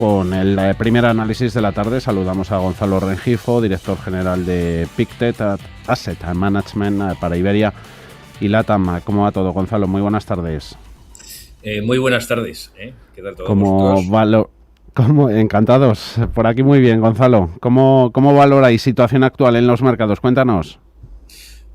Con el primer análisis de la tarde saludamos a Gonzalo Rengifo, director general de Pictet Asset Management para Iberia y LATAM. ¿Cómo va todo, Gonzalo? Muy buenas tardes. Muy buenas tardes. ¿Qué tal todos vosotros? Encantados. Por aquí muy bien, Gonzalo. ¿Cómo valoráis situación actual en los mercados? Cuéntanos.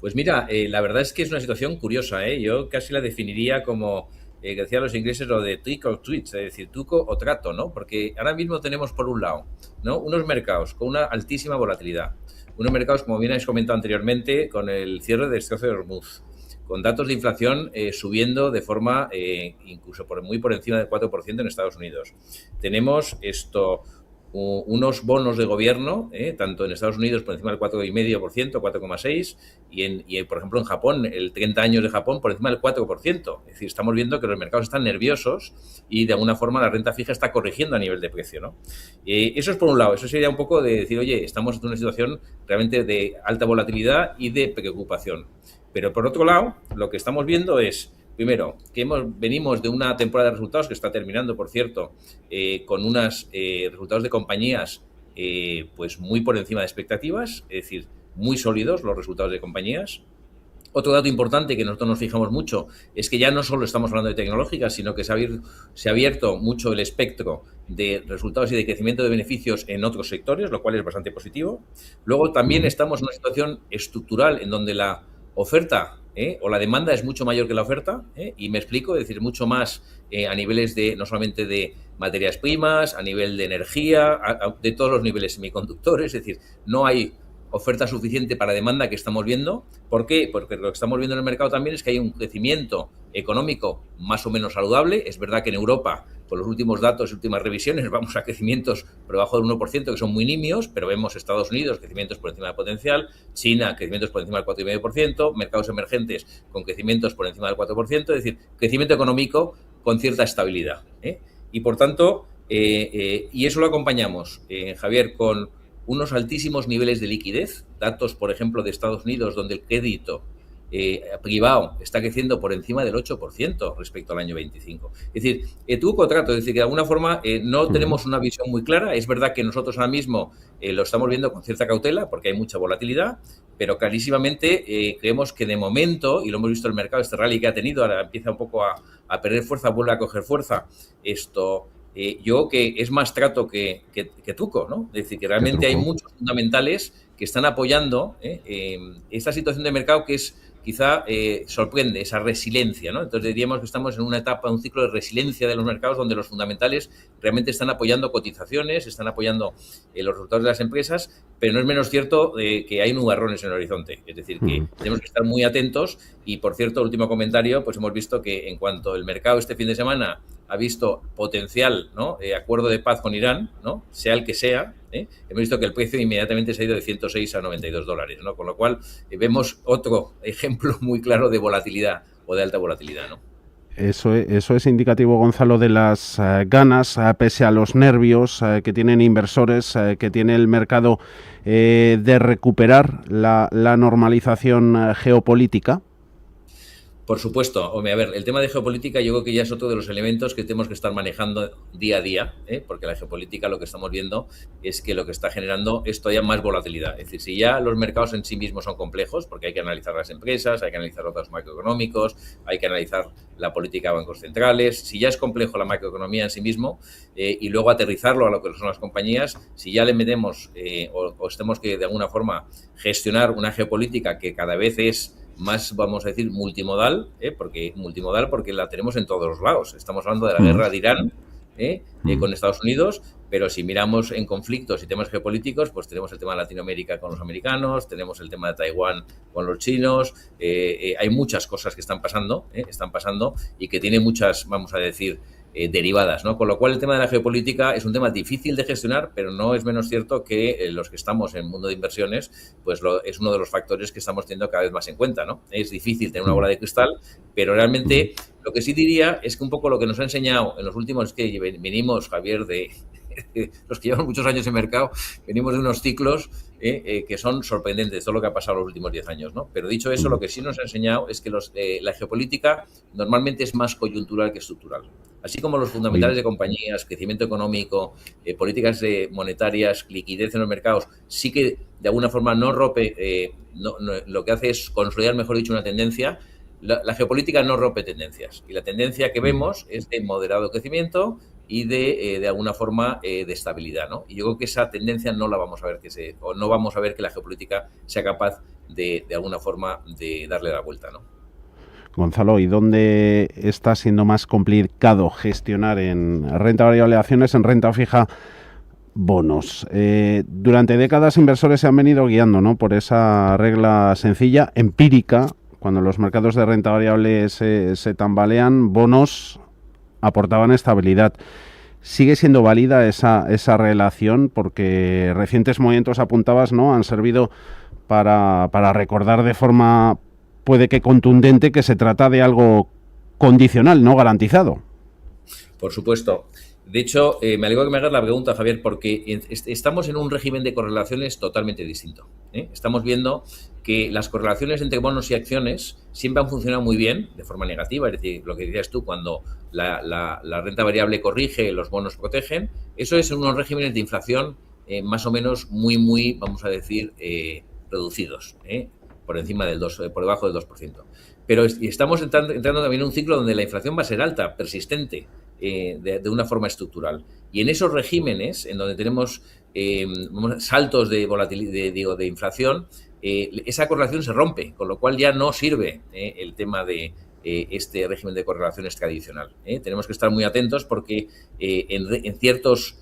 Pues mira, la verdad es que es una situación curiosa. Yo casi la definiría como, que decían los ingleses, lo de trick or treat, es decir, truco o trato, ¿no? Porque ahora mismo tenemos por un lado, ¿no?, unos mercados con una altísima volatilidad, unos mercados, como bien habéis comentado anteriormente, con el cierre del Estrecho de Hormuz, con datos de inflación subiendo de forma incluso muy por encima del 4% en Estados Unidos. Tenemos unos bonos de gobierno, tanto en Estados Unidos por encima del 4,5%, 4,6%, y por ejemplo en Japón, el 30 años de Japón por encima del 4%. Es decir, estamos viendo que los mercados están nerviosos y de alguna forma la renta fija está corrigiendo a nivel de precio, ¿no? Eso es por un lado, eso sería un poco de decir, oye, estamos en una situación realmente de alta volatilidad y de preocupación. Pero por otro lado, lo que estamos viendo es, primero, que venimos de una temporada de resultados que está terminando, por cierto, con unos resultados de compañías pues muy por encima de expectativas, es decir, muy sólidos los resultados de compañías. Otro dato importante que nosotros nos fijamos mucho es que ya no solo estamos hablando de tecnológicas, sino que se ha abierto mucho el espectro de resultados y de crecimiento de beneficios en otros sectores, lo cual es bastante positivo. Luego también estamos en una situación estructural en donde la oferta o la demanda es mucho mayor que la oferta, y me explico, es decir, mucho más a niveles de no solamente de materias primas, a nivel de energía, de todos los niveles semiconductores, es decir, no hay oferta suficiente para demanda que estamos viendo. ¿Por qué? Porque lo que estamos viendo en el mercado también es que hay un crecimiento económico más o menos saludable. Es verdad que en Europa, con los últimos datos y últimas revisiones, vamos a crecimientos por debajo del 1%, que son muy nimios, pero vemos Estados Unidos crecimientos por encima del potencial, China crecimientos por encima del 4,5%, mercados emergentes con crecimientos por encima del 4%, es decir, crecimiento económico con cierta estabilidad. Y por tanto, y eso lo acompañamos, Javier, con unos altísimos niveles de liquidez, datos, por ejemplo, de Estados Unidos, donde el crédito privado está creciendo por encima del 8% respecto al año 25. Es decir, truco trato, es decir, que de alguna forma no tenemos una visión muy clara. Es verdad que nosotros ahora mismo lo estamos viendo con cierta cautela porque hay mucha volatilidad, pero clarísimamente creemos que de momento, y lo hemos visto en el mercado, este rally que ha tenido, ahora empieza un poco a perder fuerza, vuelve a coger fuerza, yo que es más trato que truco, ¿no? Es decir, que realmente hay muchos fundamentales que están apoyando esta situación de mercado que es quizá sorprende, esa resiliencia, ¿no? Entonces diríamos que estamos en una etapa, un ciclo de resiliencia de los mercados donde los fundamentales realmente están apoyando cotizaciones, están apoyando los resultados de las empresas, pero no es menos cierto que hay nubarrones en el horizonte. Es decir, que tenemos que estar muy atentos y, por cierto, el último comentario, pues hemos visto que en cuanto el mercado este fin de semana ha visto potencial, ¿no?, acuerdo de paz con Irán, ¿no?, sea el que sea, hemos visto que el precio inmediatamente se ha ido de 106 a $92, ¿no? Con lo cual vemos otro ejemplo muy claro de volatilidad o de alta volatilidad, ¿no? Eso es indicativo, Gonzalo, de las ganas, pese a los nervios que tienen inversores, que tiene el mercado de recuperar la normalización geopolítica. Por supuesto. Hombre, a ver, el tema de geopolítica yo creo que ya es otro de los elementos que tenemos que estar manejando día a día, porque la geopolítica lo que estamos viendo es que lo que está generando es todavía más volatilidad. Es decir, si ya los mercados en sí mismos son complejos, porque hay que analizar las empresas, hay que analizar los datos macroeconómicos, hay que analizar la política de bancos centrales, si ya es complejo la macroeconomía en sí mismo, y luego aterrizarlo a lo que son las compañías, si ya le metemos o tenemos que de alguna forma gestionar una geopolítica que cada vez es más, vamos a decir, multimodal, porque la tenemos en todos los lados. Estamos hablando de la guerra de Irán con Estados Unidos, pero si miramos en conflictos y temas geopolíticos, pues tenemos el tema de Latinoamérica con los americanos, tenemos el tema de Taiwán con los chinos, hay muchas cosas que están pasando y que tienen muchas, vamos a decir, derivadas, ¿no? Con lo cual el tema de la geopolítica es un tema difícil de gestionar, pero no es menos cierto que los que estamos en el mundo de inversiones, pues es uno de los factores que estamos teniendo cada vez más en cuenta, ¿no? Es difícil tener una bola de cristal, pero realmente lo que sí diría es que un poco lo que nos ha enseñado en los últimos, que venimos, Javier, de los que llevan muchos años en mercado, venimos de unos ciclos que son sorprendentes, todo lo que ha pasado los últimos 10 años, ¿no? Pero dicho eso, lo que sí nos ha enseñado es que la geopolítica normalmente es más coyuntural que estructural. Así como los fundamentales de compañías, crecimiento económico, políticas monetarias, liquidez en los mercados, sí que de alguna forma no rompe, lo que hace es consolidar, mejor dicho, una tendencia. La geopolítica no rompe tendencias y la tendencia que vemos es de moderado crecimiento y de alguna forma de estabilidad, ¿no? Y yo creo que esa tendencia no la vamos a ver o no vamos a ver que la geopolítica sea capaz de alguna forma de darle la vuelta, ¿no? Gonzalo, ¿y dónde está siendo más complicado gestionar en renta variable de acciones, en renta fija bonos? Durante décadas inversores se han venido guiando, ¿no?, por esa regla sencilla, empírica. Cuando los mercados de renta variable se tambalean, bonos aportaban estabilidad. ¿Sigue siendo válida esa relación? Porque recientes movimientos, apuntabas, ¿no?, han servido para recordar de forma, puede que contundente, que se trata de algo condicional, no garantizado. Por supuesto. De hecho, me alegro que me hagas la pregunta, Javier, porque estamos en un régimen de correlaciones totalmente distinto. Estamos viendo que las correlaciones entre bonos y acciones siempre han funcionado muy bien, de forma negativa, es decir, lo que decías tú, cuando la renta variable corrige, los bonos protegen. Eso es en unos regímenes de inflación más o menos muy, vamos a decir, reducidos, por encima del 2, por debajo del 2%. Pero estamos entrando también en un ciclo donde la inflación va a ser alta, persistente, de una forma estructural. Y en esos regímenes, en donde tenemos saltos de volatilidad, de inflación, esa correlación se rompe, con lo cual ya no sirve el tema de este régimen de correlaciones tradicional. Tenemos que estar muy atentos porque en ciertos,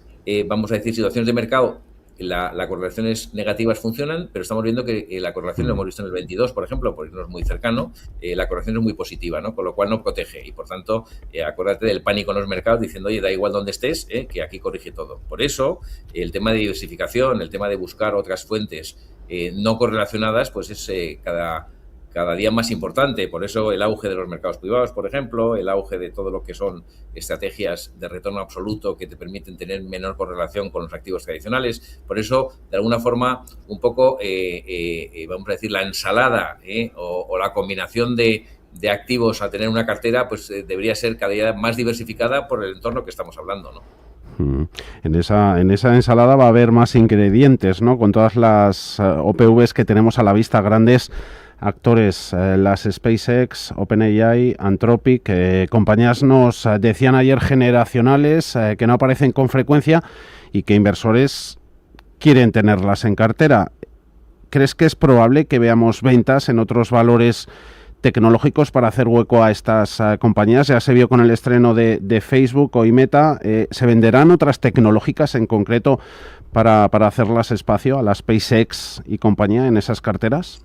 vamos a decir, situaciones de mercado, las correlaciones negativas funcionan, pero estamos viendo que la correlación, lo hemos visto en el 22, por ejemplo, porque no es muy cercano, la correlación es muy positiva, ¿no? Con lo cual no protege y, por tanto, acuérdate del pánico en los mercados diciendo, oye, da igual donde estés, que aquí corrige todo. Por eso, el tema de diversificación, el tema de buscar otras fuentes no correlacionadas, pues es cada día más importante. Por eso el auge de los mercados privados, por ejemplo, el auge de todo lo que son estrategias de retorno absoluto que te permiten tener menor correlación con los activos tradicionales. Por eso, de alguna forma, un poco, vamos a decir, la ensalada o la combinación de activos a tener una cartera, pues debería ser cada día más diversificada por el entorno que estamos hablando, ¿no? En esa ensalada va a haber más ingredientes, ¿no? Con todas las OPVs que tenemos a la vista, grandes actores, las SpaceX, OpenAI, Anthropic, compañías, nos decían ayer, generacionales, que no aparecen con frecuencia y que inversores quieren tenerlas en cartera. ¿Crees que es probable que veamos ventas en otros valores tecnológicos para hacer hueco a estas compañías? Ya se vio con el estreno de Facebook, hoy Meta. ¿Se venderán otras tecnológicas en concreto para hacerlas espacio a las SpaceX y compañía en esas carteras?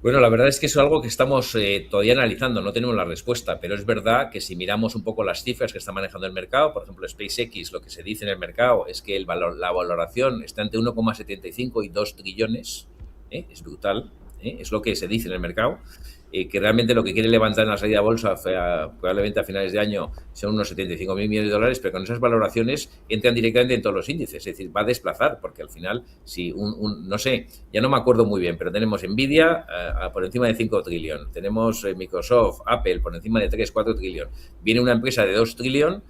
Bueno, la verdad es que eso es algo que estamos todavía analizando, no tenemos la respuesta, pero es verdad que si miramos un poco las cifras que está manejando el mercado, por ejemplo, SpaceX, lo que se dice en el mercado es que la valoración está entre 1,75 y 2 trillones, es brutal, es lo que se dice en el mercado, que realmente lo que quiere levantar en la salida a bolsa probablemente a finales de año son unos 75.000 millones de dólares, pero con esas valoraciones entran directamente en todos los índices, es decir, va a desplazar, porque al final, si no sé, ya no me acuerdo muy bien, pero tenemos Nvidia por encima de 5 trillones, tenemos Microsoft, Apple por encima de 3, 4 trillones, viene una empresa de 2 trillones,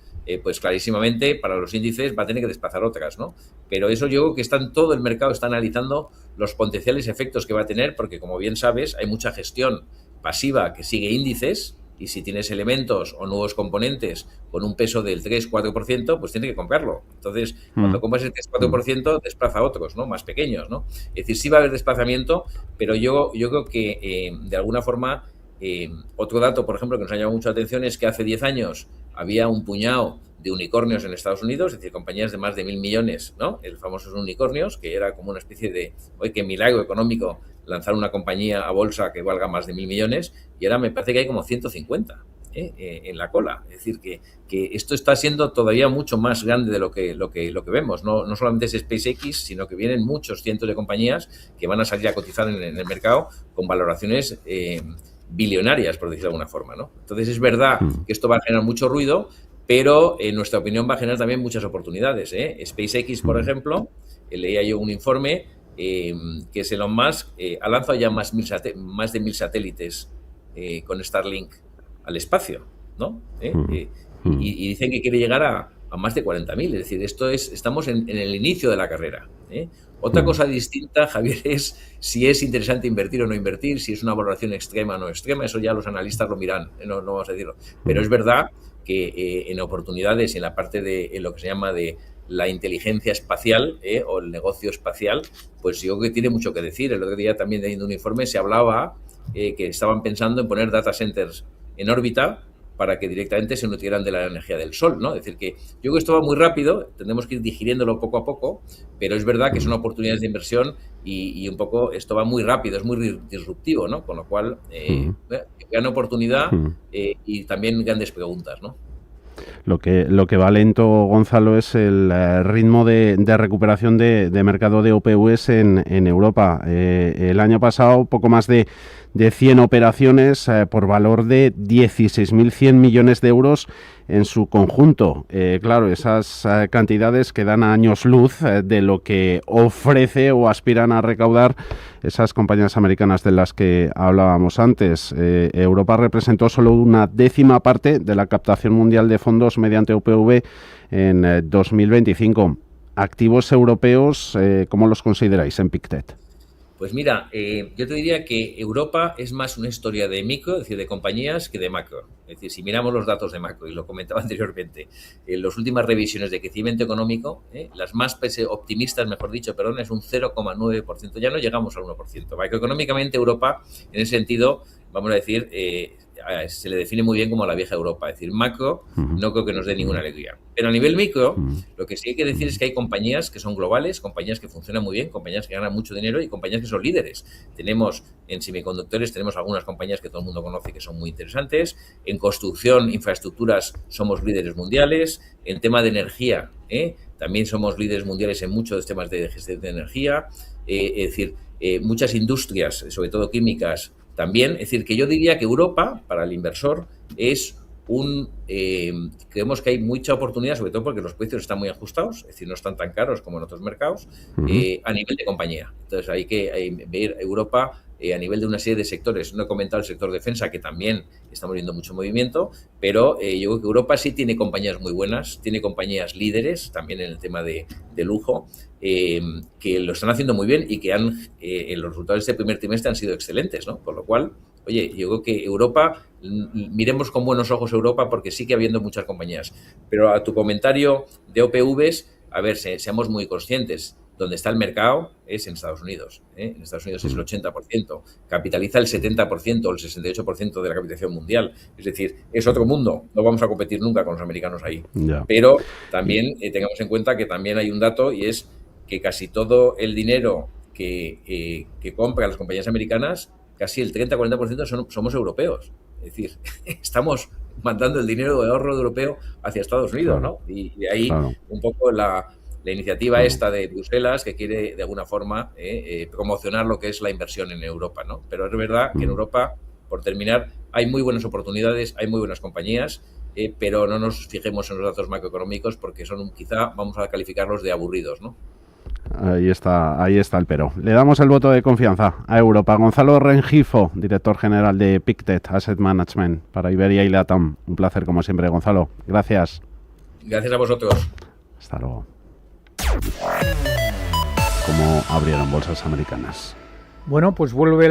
pues clarísimamente para los índices va a tener que desplazar otras, ¿no? Pero eso yo creo que todo el mercado está analizando los potenciales efectos que va a tener, porque como bien sabes, hay mucha gestión pasiva que sigue índices y si tienes elementos o nuevos componentes con un peso del 3-4%, pues tienes que comprarlo. Entonces, cuando compras el 3-4%, desplaza a otros, ¿no? Más pequeños, ¿no? Es decir, sí va a haber desplazamiento, pero yo creo que de alguna forma, otro dato, por ejemplo, que nos ha llamado mucho la atención es que hace 10 años había un puñado de unicornios en Estados Unidos, es decir, compañías de más de 1.000 millones, ¿no? El famosos unicornios, que era como una especie de, oye, qué milagro económico lanzar una compañía a bolsa que valga más de 1.000 millones, y ahora me parece que hay como 150 en la cola. Es decir, que esto está siendo todavía mucho más grande de lo que vemos. No solamente es SpaceX, sino que vienen muchos cientos de compañías que van a salir a cotizar en el mercado con valoraciones bilionarias, por decirlo de alguna forma, ¿no? Entonces es verdad que esto va a generar mucho ruido, pero en nuestra opinión va a generar también muchas oportunidades. SpaceX, por ejemplo, leía yo un informe que es Elon Musk, ha lanzado ya más de 1.000 satélites con Starlink al espacio, ¿no? Y dicen que quiere llegar a más de 40.000, es decir, estamos en el inicio de la carrera. Otra cosa distinta, Javier, es si es interesante invertir o no invertir, si es una valoración extrema o no extrema, eso ya los analistas lo miran, no vamos a decirlo. Pero es verdad que en oportunidades, en la parte de lo que se llama de la inteligencia espacial o el negocio espacial, pues yo creo que tiene mucho que decir. El otro día también leyendo un informe se hablaba que estaban pensando en poner data centers en órbita para que directamente se nutrieran de la energía del sol, ¿no? Es decir, que yo creo que esto va muy rápido, tendremos que ir digiriéndolo poco a poco, pero es verdad que son oportunidades de inversión y un poco esto va muy rápido, es muy disruptivo, ¿no? Con lo cual, gran oportunidad y también grandes preguntas, ¿no? Lo que va lento, Gonzalo, es el ritmo de recuperación de mercado de OPVs en Europa. El año pasado, poco más de 100 operaciones por valor de 16.100 millones de euros en su conjunto. Claro, esas cantidades que dan a años luz de lo que ofrece o aspiran a recaudar esas compañías americanas de las que hablábamos antes. Europa representó solo una décima parte de la captación mundial de fondos mediante OPV en 2025. Activos europeos, ¿cómo los consideráis en Pictet? Pues mira, yo te diría que Europa es más una historia de micro, es decir, de compañías, que de macro. Es decir, si miramos los datos de macro, y lo comentaba anteriormente, en las últimas revisiones de crecimiento económico, las más optimistas, mejor dicho, perdón, es un 0,9%. Ya no llegamos al 1%. Macroeconómicamente Europa, en ese sentido, vamos a decir, se le define muy bien como la vieja Europa. Es decir, macro no creo que nos dé ninguna alegría. Pero a nivel micro, lo que sí hay que decir es que hay compañías que son globales, compañías que funcionan muy bien, compañías que ganan mucho dinero y compañías que son líderes. Tenemos en semiconductores, tenemos algunas compañías que todo el mundo conoce que son muy interesantes. En construcción, infraestructuras, somos líderes mundiales. En tema de energía, también somos líderes mundiales en muchos temas de gestión de energía. Es decir, muchas industrias, sobre todo químicas, también. Es decir, que yo diría que Europa, para el inversor, es creemos que hay mucha oportunidad, sobre todo porque los precios están muy ajustados, es decir, no están tan caros como en otros mercados, a nivel de compañía. Entonces hay que ver Europa a nivel de una serie de sectores. No he comentado el sector defensa, que también estamos viendo mucho movimiento, pero yo creo que Europa sí tiene compañías muy buenas, tiene compañías líderes, también en el tema de lujo, que lo están haciendo muy bien y que en los resultados de este primer trimestre han sido excelentes, ¿no? Por lo cual, oye, yo creo que Europa, miremos con buenos ojos Europa, porque sigue habiendo muchas compañías. Pero a tu comentario de OPVs, a ver, seamos muy conscientes. Donde está el mercado es en Estados Unidos. En Estados Unidos es el 80%, capitaliza el 70% o el 68% de la capitalización mundial. Es decir, es otro mundo. No vamos a competir nunca con los americanos ahí. Ya. Pero también tengamos en cuenta que también hay un dato, y es que casi todo el dinero que compran las compañías americanas, casi el 30-40% somos europeos. Es decir, estamos mandando el dinero de ahorro europeo hacia Estados Unidos, ¿no? Y de ahí un poco la iniciativa esta de Bruselas, que quiere de alguna forma promocionar lo que es la inversión en Europa, ¿no? Pero es verdad que en Europa, por terminar, hay muy buenas oportunidades, hay muy buenas compañías, pero no nos fijemos en los datos macroeconómicos, porque son, quizá vamos a calificarlos de aburridos, ¿no? Ahí está el pero. Le damos el voto de confianza a Europa. Gonzalo Rengifo, director general de Pictet Asset Management para Iberia y LATAM. Un placer como siempre, Gonzalo. Gracias. Gracias a vosotros. Hasta luego. ¿Cómo abrieron bolsas americanas? Bueno, pues vuelve la